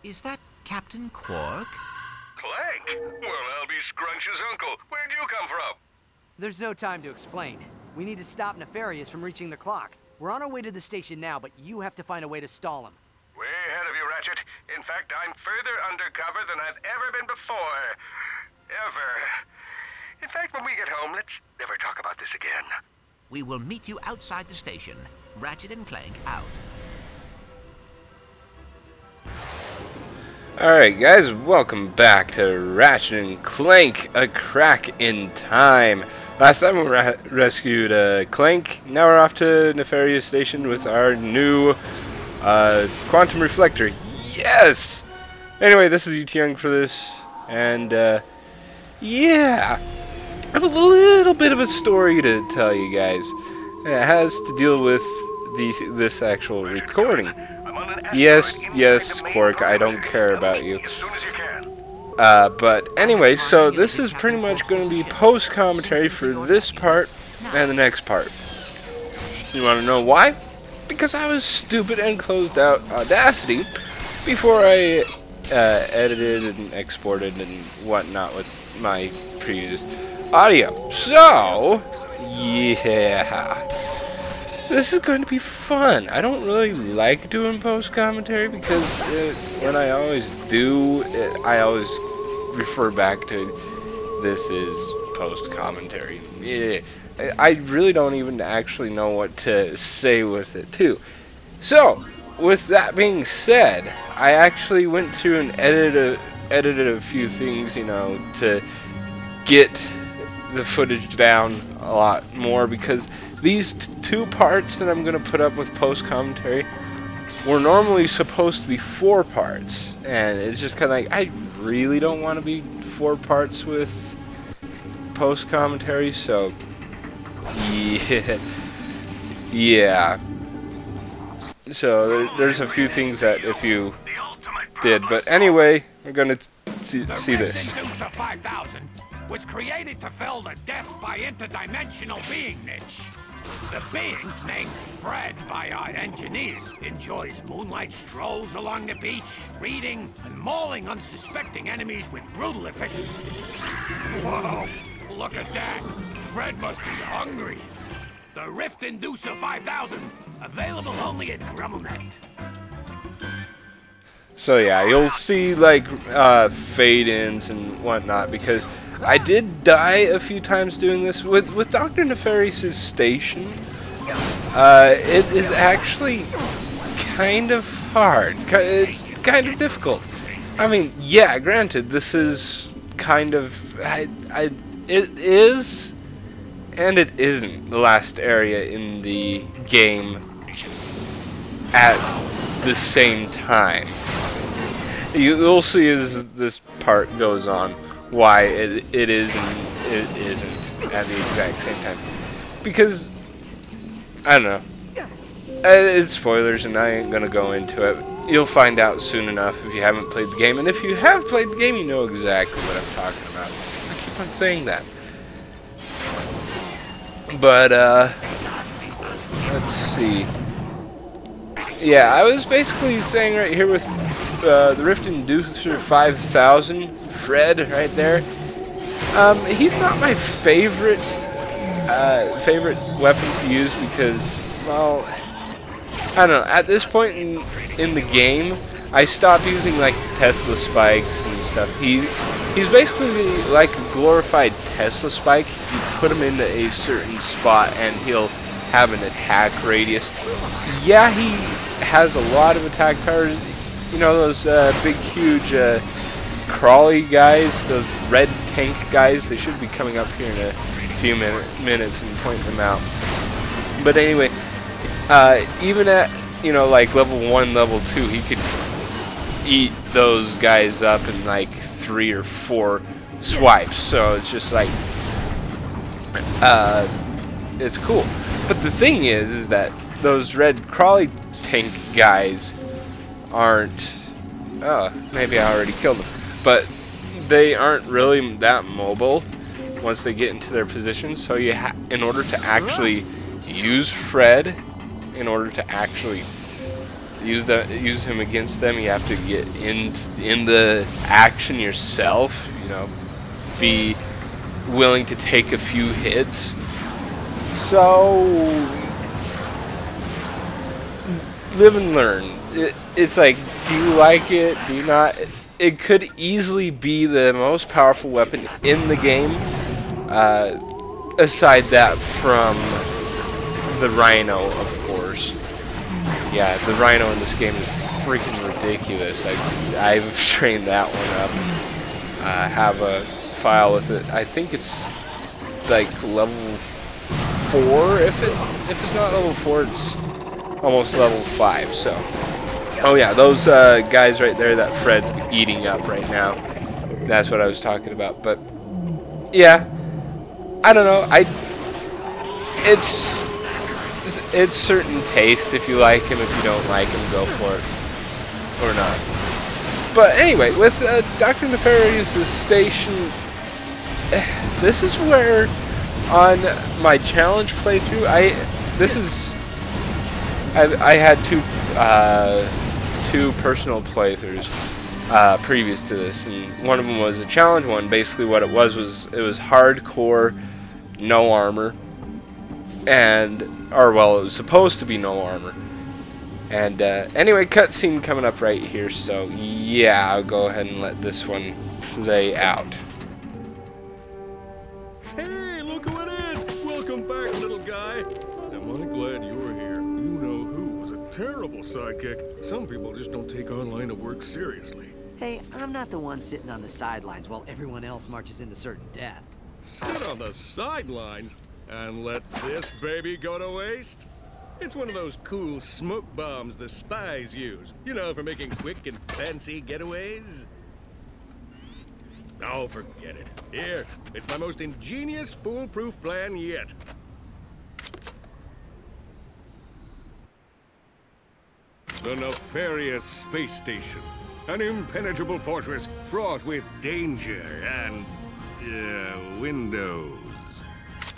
Is that Captain Quark? Clank? Well, I'll be Scrunch's uncle. Where'd you come from? There's no time to explain. We need to stop Nefarious from reaching the clock. We're on our way to the station now, but you have to find a way to stall him. Way ahead of you, Ratchet. In fact, I'm further undercover than I've ever been before. Ever. In fact, when we get home, let's never talk about this again. We will meet you outside the station. Ratchet and Clank out. Alright guys, welcome back to Ratchet and Clank, A Crack in Time. Last time we rescued Clank, now we're off to Nefarious Station with our new quantum reflector. Yes! Anyway, this is UT Young for this, and yeah, I have a little bit of a story to tell you guys. It has to deal with this actual recording. Yes, Quark, I don't care about you. But anyway, so this is pretty much going to be post-commentary for this part and the next part. You want to know why? Because I was stupid and closed out Audacity before I edited and exported and whatnot with my previous audio. So, yeah. This is going to be fun. I don't really like doing post-commentary because when I always do, I always refer back to this is post-commentary. Yeah. I really don't even actually know what to say with it too. So, with that being said, I actually went through and edited a few things, you know, to get the footage down a lot more, because these two parts that I'm going to put up with post-commentary were normally supposed to be 4 parts, and it's just kind of like, I really don't want to be 4 parts with post-commentary, so yeah. So there's a few things that if you did, but anyway, we're going to see this. Was created to fill the death by interdimensional being niche. The being, named Fred by our engineers, enjoys moonlight strolls along the beach, reading and mauling unsuspecting enemies with brutal efficiency. Whoa, look at that. Fred must be hungry. The Rift Inducer 5000, available only at GrumbleNet. So yeah, you'll see like fade-ins and whatnot, because I did die a few times doing this with Dr. Nefarious' station. It is actually kind of hard. It's kind of difficult. I mean, yeah, granted, this is kind of it is and it isn't the last area in the game at the same time. You'll see as this part goes on why it is and it isn't at the exact same time. Because, I don't know. It's spoilers and I ain't gonna go into it. You'll find out soon enough if you haven't played the game. And if you have played the game, you know exactly what I'm talking about. I keep on saying that. But, let's see. Yeah, I was basically saying right here with the Rift Inducer 5000, Fred, right there. He's not my favorite weapon to use because, well, I don't know. At this point in the game, I stopped using like Tesla spikes and stuff. He's basically like a glorified Tesla spike. You put him into a certain spot and he'll have an attack radius. Yeah, he has a lot of attack power. You know, those big, huge crawly guys, those red tank guys, they should be coming up here in a few minutes and point them out. But anyway, even at, you know, like level 1, level 2, he could eat those guys up in like 3 or 4 swipes. So it's just like, it's cool. But the thing is that those red crawly tank guys aren't, oh, maybe I already killed them, but they aren't really that mobile once they get into their positions. So you in order to actually use Fred, in order to actually use him against them, you have to get in the action yourself. You know, be willing to take a few hits. So live and learn. It's like, do you like it? Do you not? It could easily be the most powerful weapon in the game. Aside that from the Rhino, of course. Yeah, the Rhino in this game is freaking ridiculous. I've trained that one up. I have a file with it. I think it's like level 4. If it's not level 4, it's almost level 5. So, oh yeah, those guys right there that Fred's eating up right now. That's what I was talking about. But yeah, I don't know. It's certain taste. If you like him, if you don't like him, go for it or not. But anyway, with Dr. Nefarious' station, this is where on my challenge playthrough, I had two personal playthroughs previous to this, and one of them was a challenge one. Basically, what it was it was hardcore, no armor, or well, it was supposed to be no armor. And anyway, cutscene coming up right here, so yeah, I'll go ahead and let this one play out. Hey, look who it is! Welcome back, little guy. Am I glad you're here? You know who was a terrible sidekick. Some people just don't take online at work seriously. Hey, I'm not the one sitting on the sidelines while everyone else marches into certain death. Sit on the sidelines and let this baby go to waste? It's one of those cool smoke bombs the spies use. You know, for making quick and fancy getaways. Oh, forget it. Here, it's my most ingenious, foolproof plan yet. The Nefarious Space Station. An impenetrable fortress fraught with danger and, windows.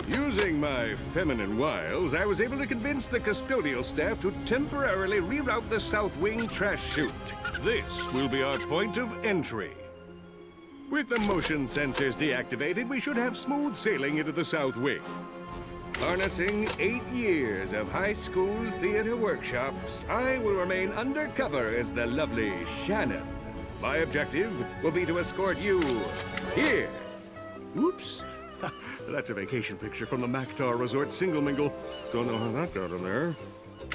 Using my feminine wiles, I was able to convince the custodial staff to temporarily reroute the South Wing trash chute. This will be our point of entry. With the motion sensors deactivated, we should have smooth sailing into the South Wing. Harnessing 8 years of high school theater workshops, I will remain undercover as the lovely Shannon. My objective will be to escort you here. Whoops. That's a vacation picture from the Mactar Resort Single Mingle. Don't know how that got in there.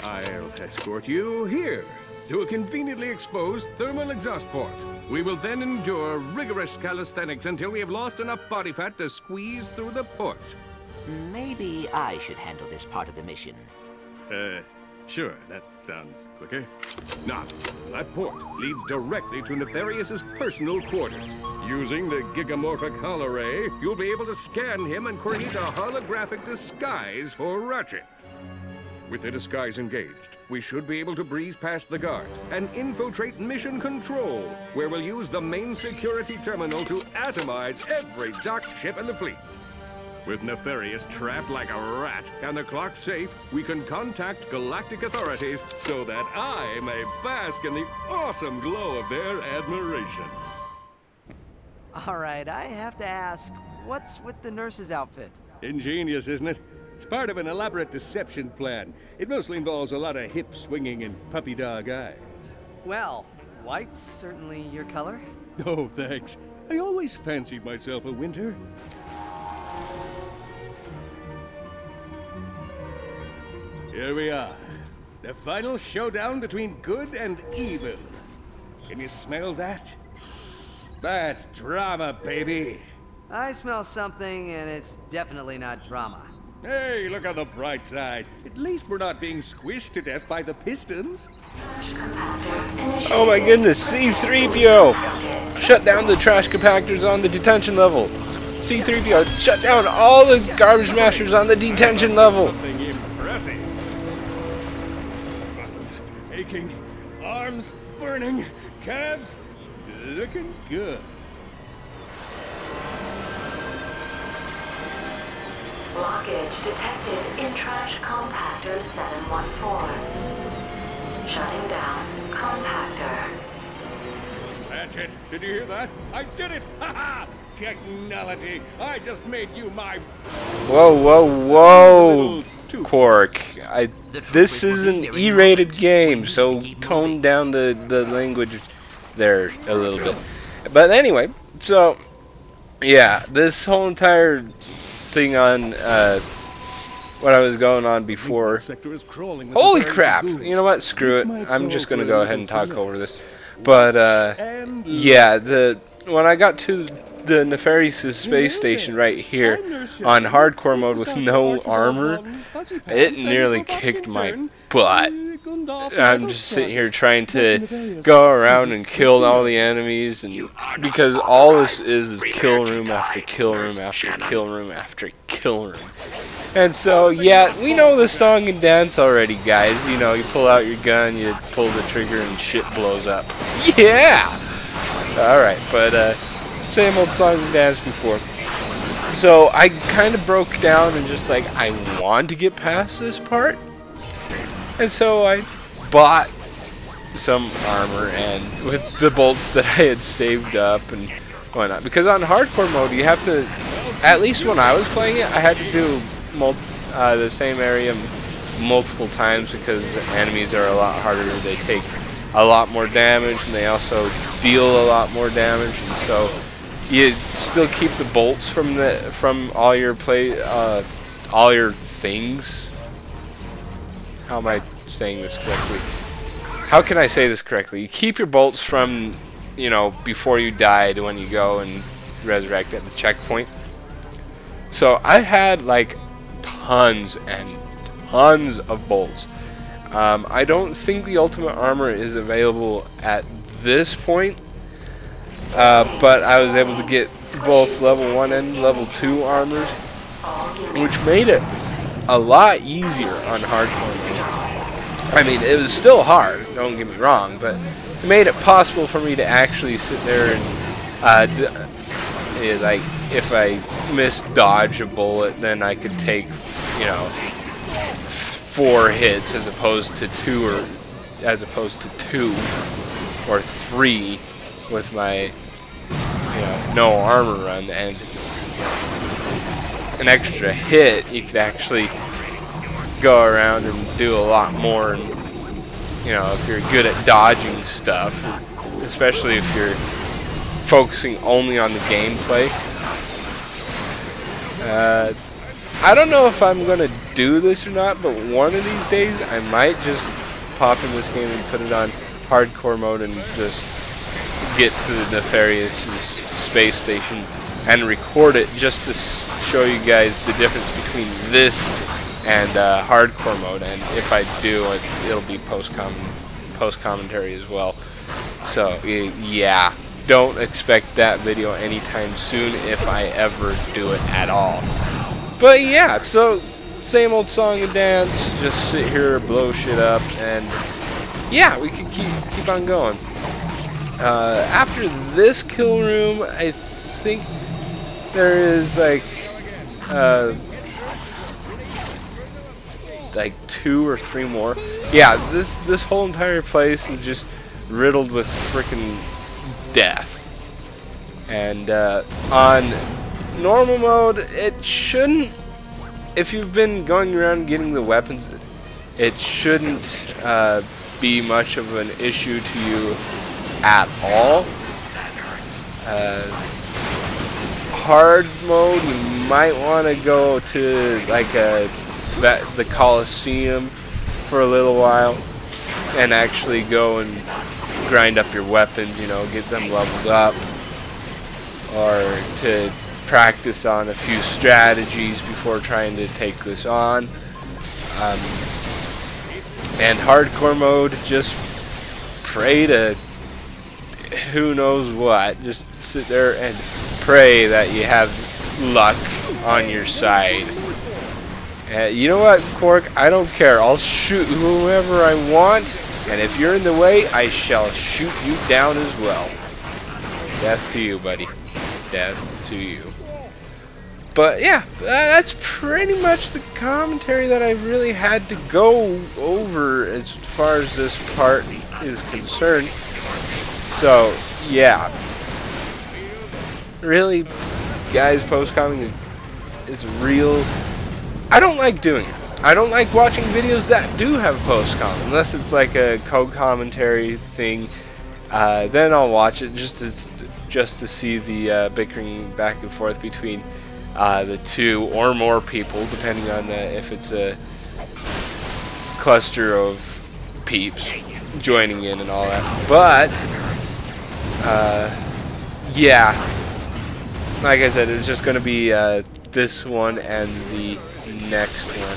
I'll escort you here to a conveniently exposed thermal exhaust port. We will then endure rigorous calisthenics until we have lost enough body fat to squeeze through the port. Maybe I should handle this part of the mission. Sure, that sounds quicker. Now, that port leads directly to Nefarious's personal quarters. Using the gigamorphic holoray, you'll be able to scan him and create a holographic disguise for Ratchet. With the disguise engaged, we should be able to breeze past the guards and infiltrate mission control, where we'll use the main security terminal to atomize every docked ship in the fleet. With Nefarious trapped like a rat and the clock safe, we can contact galactic authorities so that I may bask in the awesome glow of their admiration. All right, I have to ask, what's with the nurse's outfit? Ingenious, isn't it? It's part of an elaborate deception plan. It mostly involves a lot of hip swinging and puppy dog eyes. Well, white's certainly your color. Oh, thanks. I always fancied myself a winter. Here we are. The final showdown between good and evil. Can you smell that? That's drama, baby. I smell something, and it's definitely not drama. Hey, look on the bright side. At least we're not being squished to death by the pistons. Oh my goodness, C-3PO! Shut down the trash compactors on the detention level. C-3PO, shut down all the garbage mashers on the detention level. Something impressive. Muscles aching, arms burning, calves looking good. Blockage detected in trash compactor 714. Shutting down compactor. Ratchet, did you hear that? I did it! Ha ha! Technology! I just made you my... Whoa, whoa, whoa! Quark, this is an E-rated game, so tone down the language there a little bit. But anyway, so yeah, this whole entire thing on what I was going on before. Holy crap! You know what? Screw it. I'm just gonna go ahead and talk over this. But yeah, when I got to the Nefarious space station right here on hardcore mode with no armor, it nearly kicked my butt. I'm just sitting here trying to go around and kill all the enemies, and because all this is kill room after kill room after kill room after kill room. And so, yeah, we know the song and dance already, guys. You know, you pull out your gun, you pull the trigger, and shit blows up. Yeah! Alright, but, same old song and dance before. So, I kind of broke down and just like, I want to get past this part. And so, I bought some armor, and with the bolts that I had saved up and whatnot. Because on hardcore mode, you have to, at least when I was playing it, I had to do the same area multiple times because the enemies are a lot harder. They take a lot more damage, and they also deal a lot more damage. And so you still keep the bolts from all your things. How am I saying this correctly? How can I say this correctly? You keep your bolts from, you know, before you die to when you go and resurrect at the checkpoint. So I had like tons and tons of bolts. I don't think the ultimate armor is available at this point, but I was able to get both level 1 and level 2 armors, which made it a lot easier on hardcore. I mean, it was still hard, don't get me wrong, but it made it possible for me to actually sit there and like, if I misdodge a bullet, then I could take, you know, 4 hits as opposed to 2 or 3 with my, you know, no armor run. And an extra hit, you could actually go around and do a lot more. And, you know, if you're good at dodging stuff, especially if you're focusing only on the gameplay. I don't know if I'm gonna do this or not, but one of these days I might just pop in this game and put it on hardcore mode and just get to the Nefarious space station and record it just to show you guys the difference between this and hardcore mode. And if I do, it'll be post commentary as well. So yeah, don't expect that video anytime soon if I ever do it at all. But yeah, so same old song and dance, just sit here, blow shit up, and yeah, we can keep on going. After this kill room, I think there is like 2 or 3 more. Yeah, this whole entire place is just riddled with frickin' death. And on normal mode, it shouldn't, if you've been going around getting the weapons, it shouldn't be much of an issue to you at all. Hard mode, you might want to go to like the Coliseum for a little while and actually go and grind up your weapons, you know, get them leveled up, or to practice on a few strategies before trying to take this on. And hardcore mode, just pray to who knows what. Just sit there and pray that you have luck on your side. You know what, Quark? I don't care. I'll shoot whoever I want, and if you're in the way, I shall shoot you down as well. Death to you, buddy. Death to you. But yeah, that's pretty much the commentary that I really had to go over as far as this part is concerned. So yeah, really, guys, post-comming is real. I don't like doing it. I don't like watching videos that do have post-com, unless it's like a co-commentary thing. Then I'll watch it just to see the bickering back and forth between the two or more people, depending on if it's a cluster of peeps joining in and all that. But yeah, like I said, it's just going to be this one and the next one.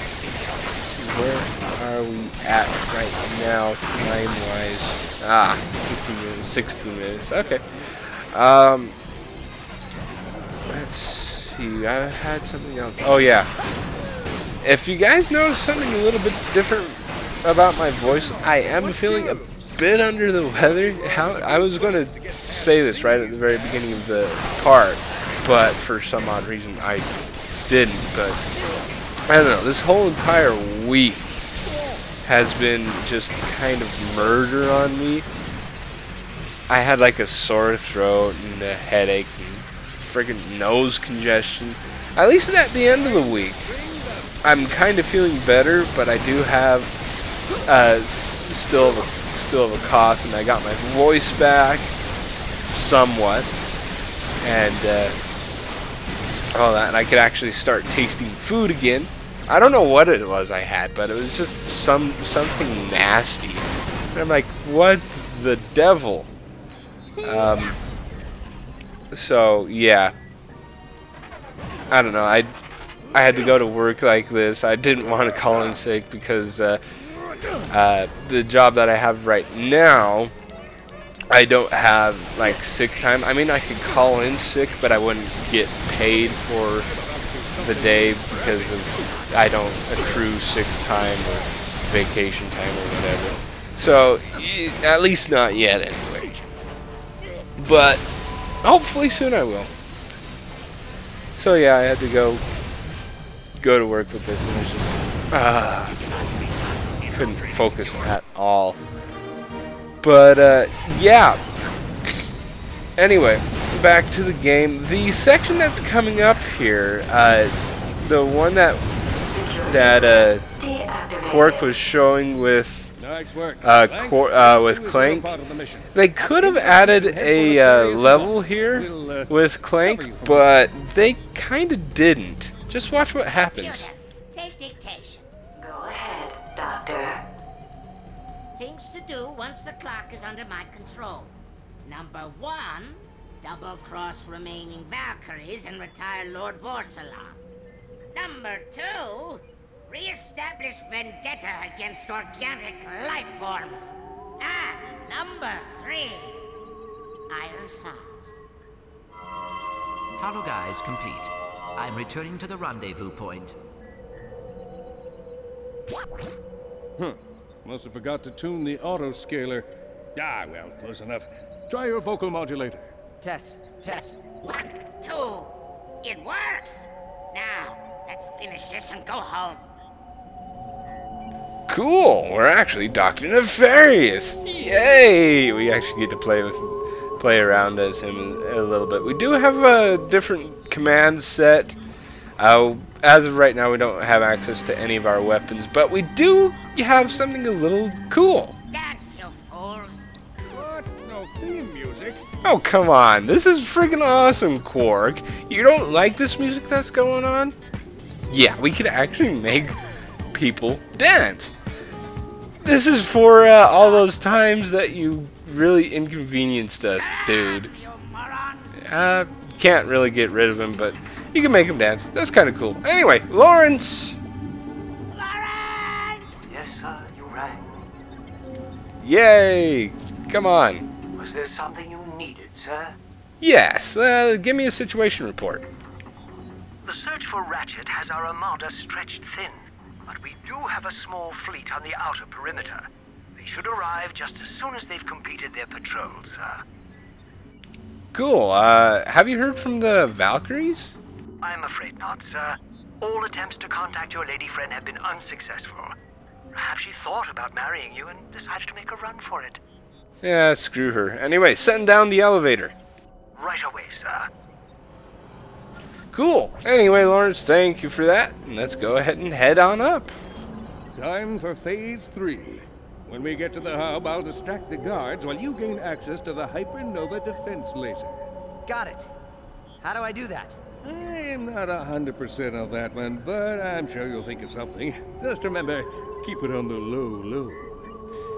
Where are we at right now, time-wise? 15 minutes, 16 minutes. Okay. Let's see. I had something else. Oh yeah. If you guys notice something a little bit different about my voice, I am feeling a bit under the weather. I was going to say this right at the very beginning of the part, but for some odd reason I didn't. But I don't know. This whole entire week has been just kind of murder on me. I had like a sore throat and a headache and friggin' nose congestion. At least at the end of the week, I'm kind of feeling better, but I do have still have a cough, and I got my voice back somewhat, and all that, and I could actually start tasting food again. I don't know what it was I had, but it was just something nasty. And I'm like, what the devil? So yeah, I don't know. I had to go to work like this. I didn't want to call in sick because the job that I have right now, I don't have like sick time. I mean, I could call in sick, but I wouldn't get paid for the day because I don't accrue sick time or vacation time or whatever. So at least not yet, anyway. But hopefully soon I will. So yeah, I had to go to work with this, and it was just couldn't focus at all. But yeah. Anyway, back to the game. The section that's coming up here, the one that Quark was showing with Clank, they could have added a level here with Clank, but they kind of didn't. Just watch what happens. Take dictation. Go ahead, Doctor. Things to do once the clock is under my control. Number 1, double-cross remaining Valkyries and retire Lord Vorsalon. Number 2, re-establish vendetta against organic life forms. And number 3, Iron Socks. Hollow guys complete. I'm returning to the rendezvous point. Must have forgot to tune the auto-scaler. Ah, well, close enough. Try your vocal modulator. Test. 1, 2. It works! Now, let's finish this and go home. Cool! We're actually Dr. Nefarious! Yay! We actually get to play around as him a little bit. We do have a different command set. As of right now, we don't have access to any of our weapons, but we do have something a little cool. Dance, you fools! What? No theme music? Oh, come on. This is friggin' awesome, Quark. You don't like this music that's going on? Yeah, we could actually make people dance. This is for all those times that you really inconvenienced us, dude. Can't really get rid of him, but you can make him dance. That's kind of cool. Anyway, Lawrence! Lawrence! Yes, sir, you rang. Yay! Come on. Was there something you needed, sir? Yes, give me a situation report. The search for Ratchet has our armada stretched thin, but we do have a small fleet on the outer perimeter. They should arrive just as soon as they've completed their patrol, sir. Cool. Have you heard from the Valkyries? I'm afraid not, sir. All attempts to contact your lady friend have been unsuccessful. Perhaps she thought about marrying you and decided to make a run for it. Yeah, screw her. Anyway, send down the elevator. Right away, sir. Cool. Anyway, Lawrence, thank you for that. And let's go ahead and head on up. Time for Phase 3. When we get to the hub, I'll distract the guards while you gain access to the hypernova defense laser. Got it. How do I do that? I'm not 100% on that one, but I'm sure you'll think of something. Just remember, keep it on the low.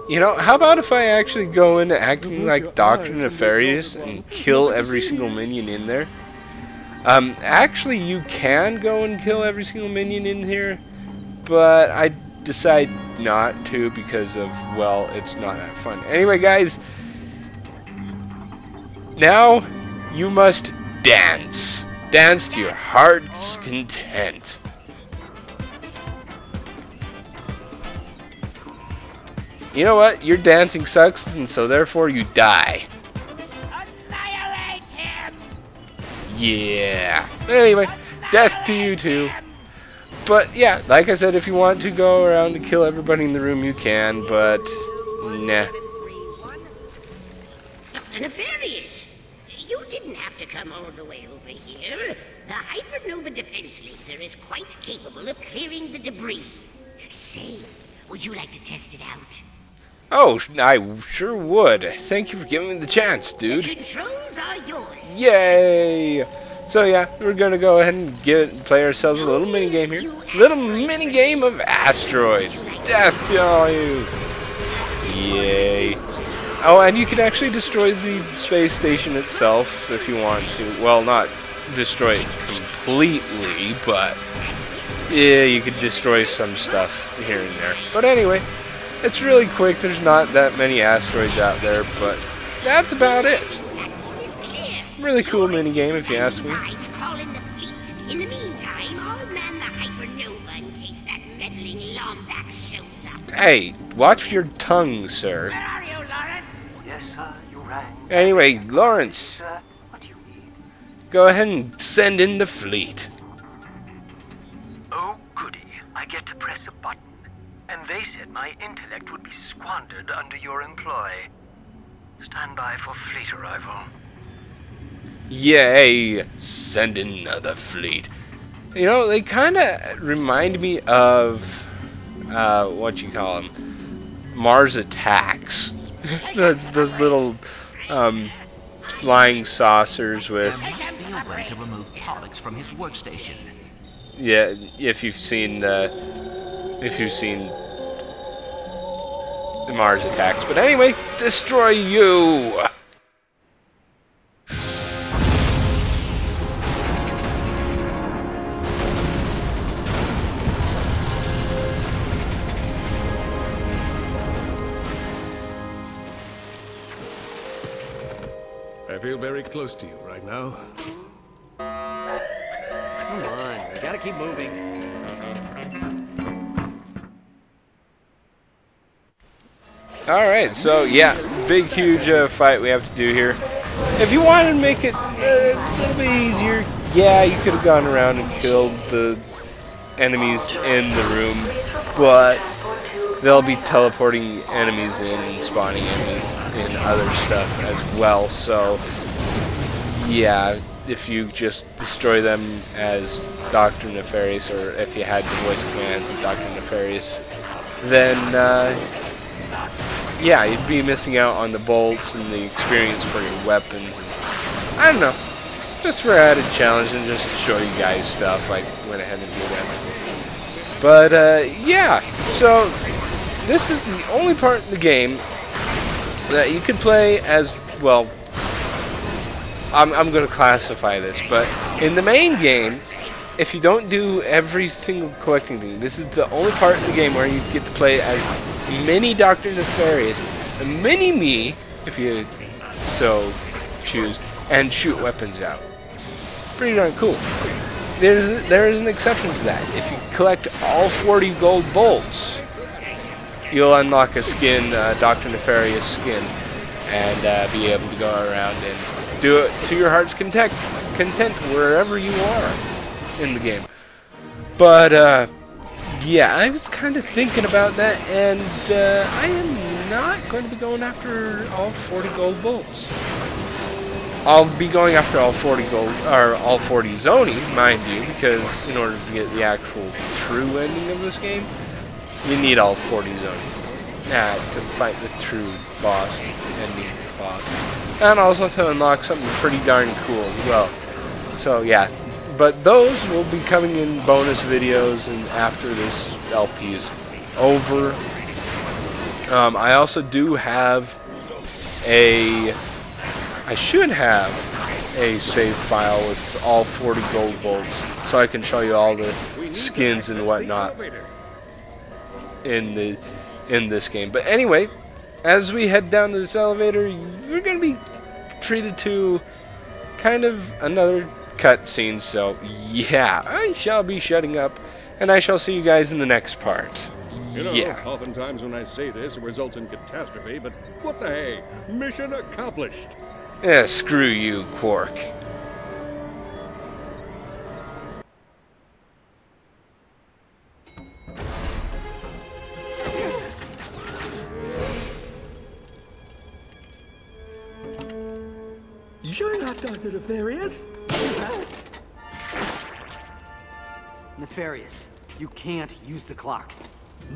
You know, how about if I actually go in acting like Dr. Nefarious and kill every single minion in there? Actually, you can go and kill every single minion in here, but I decide not to because of, well, it's not that fun. Anyway, guys, now you must dance. Dance to your heart's content. You know what? Your dancing sucks, and so therefore you die. Annihilate him! Yeah. Anyway, death to you too. But yeah, like I said, if you want to go around and kill everybody in the room, you can, but nah. Dr. Nefarious, you didn't have to come all the way over here. The hypernova defense laser is quite capable of clearing the debris. Say, would you like to test it out? Oh, I sure would. Thank you for giving me the chance, dude. The controls are yours. Yay! So yeah, we're gonna go ahead and play ourselves a little mini game here. Little mini game of asteroids. Death to all you. Yay! Oh, and you can actually destroy the space station itself if you want to. Well, not destroy it completely, but yeah, you could destroy some stuff here and there. But anyway, it's really quick. There's not that many asteroids out there, but that's about it. Really cool mini game, if you ask me. In the meantime, I'll man the hypernova in case that meddling Lombax shows up. Hey, watch your tongue, sir. Where are you, Lawrence? Yes, sir, you rang. Anyway, Lawrence, Sir, what do you need? go ahead and send in the fleet. Oh, goody. I get to press a button. And they said my intellect would be squandered under your employ. Stand by for fleet arrival. Yay! Send in the fleet. You know, they kind of remind me of, what you call them? Mars Attacks. those little, flying saucers with... There must be a way to remove Pollux from his workstation. Yeah, if you've seen the Mars Attacks. But anyway, destroy you! I feel very close to you right now. Come on, we gotta keep moving. Alright, so yeah, big huge fight we have to do here. If you want to make it a little bit easier, yeah, you could have gone around and killed the enemies in the room, but they'll be teleporting enemies in and spawning enemies in other stuff as well, so yeah, if you just destroy them as Dr. Nefarious, or if you had the voice commands of Dr. Nefarious, then yeah, you'd be missing out on the bolts and the experience for your weapons. And, I don't know, just for added challenge and just to show you guys stuff, I went ahead and did that. But yeah, so this is the only part of the game that you can play as, well, I'm going to classify this, but in the main game, if you don't do every single collecting thing, this is the only part of the game where you get to play as mini Dr. Nefarious, a mini me, if you so choose, and shoot weapons out. Pretty darn cool. There is an exception to that. If you collect all 40 gold bolts, you'll unlock a skin, Dr. Nefarious skin, and be able to go around and do it to your heart's content wherever you are. in the game. But yeah, I was kind of thinking about that, and I am not going to be going after all 40 gold bolts. I'll be going after all 40 gold, or all 40 Zoni, mind you, because in order to get the actual true ending of this game, you need all 40 Zoni to fight the true boss, ending boss. And also to unlock something pretty darn cool as well. So yeah, but those will be coming in bonus videos and after this LP is over. I also do have I should have a save file with all 40 gold bolts, so I can show you all the skins and whatnot in this game. But anyway, as we head down to this elevator, you're going to be treated to kind of another cutscene. So yeah, I shall be shutting up, and I shall see you guys in the next part. You know, Yeah. oftentimes when I say this, it results in catastrophe, but what the hey? Mission accomplished. Yeah, screw you, Quark. You're not Dr. Nefarious. Nefarious, you can't use the clock.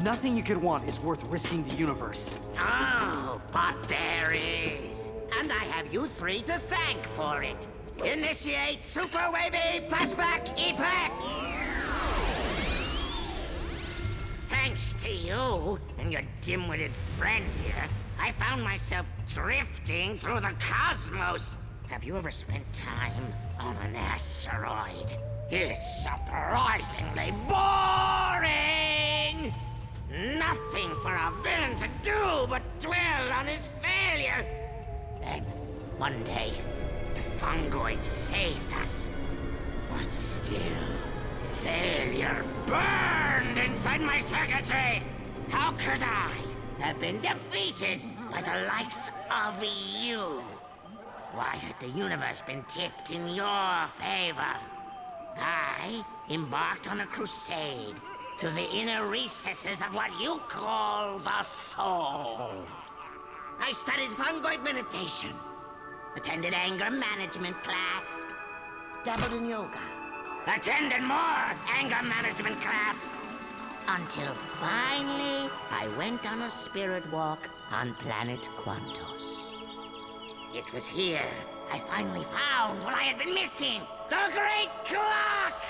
Nothing you could want is worth risking the universe. Oh, but there is. And I have you three to thank for it. Initiate Super Wavy Flashback Effect! Thanks to you and your dim-witted friend here, I found myself drifting through the cosmos. Have you ever spent time on an asteroid? It's surprisingly boring! Nothing for a villain to do but dwell on his failure. Then, one day, the fungoid saved us. But still, failure burned inside my circuitry. How could I have been defeated by the likes of you? Why had the universe been tipped in your favor? I embarked on a crusade to the inner recesses of what you call the soul. I studied fungoid meditation, attended anger management class, dabbled in yoga, attended more anger management class, until finally I went on a spirit walk on planet Quantos. It was here I finally found what I had been missing, the Great Clock!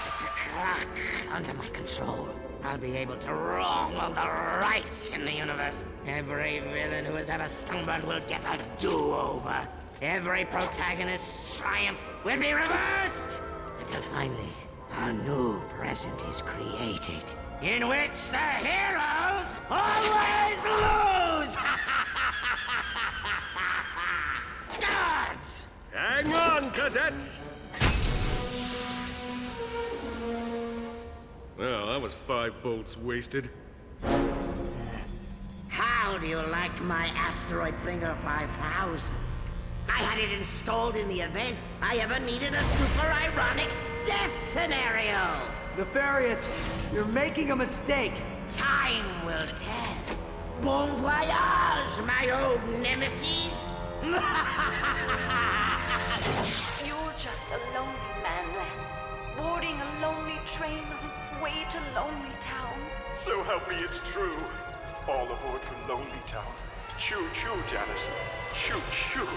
With the clock under my control, I'll be able to wrong all the rights in the universe. Every villain who has ever stumbled will get a do-over. Every protagonist's triumph will be reversed. Until finally, a new present is created, in which the heroes always lose! Guards! Hang on, cadets! Well, that was 5 bolts wasted. How do you like my asteroid Finger 5000? I had it installed in the event I ever needed a super ironic death scenario. Nefarious, you're making a mistake. Time will tell. Bon voyage, my old nemesis. You're just a lonely man, Lance, boarding a lonely train on its way to Lonely Town. So help me, it's true. All aboard for Lonely Town. Choo-choo, Janice. Choo-choo.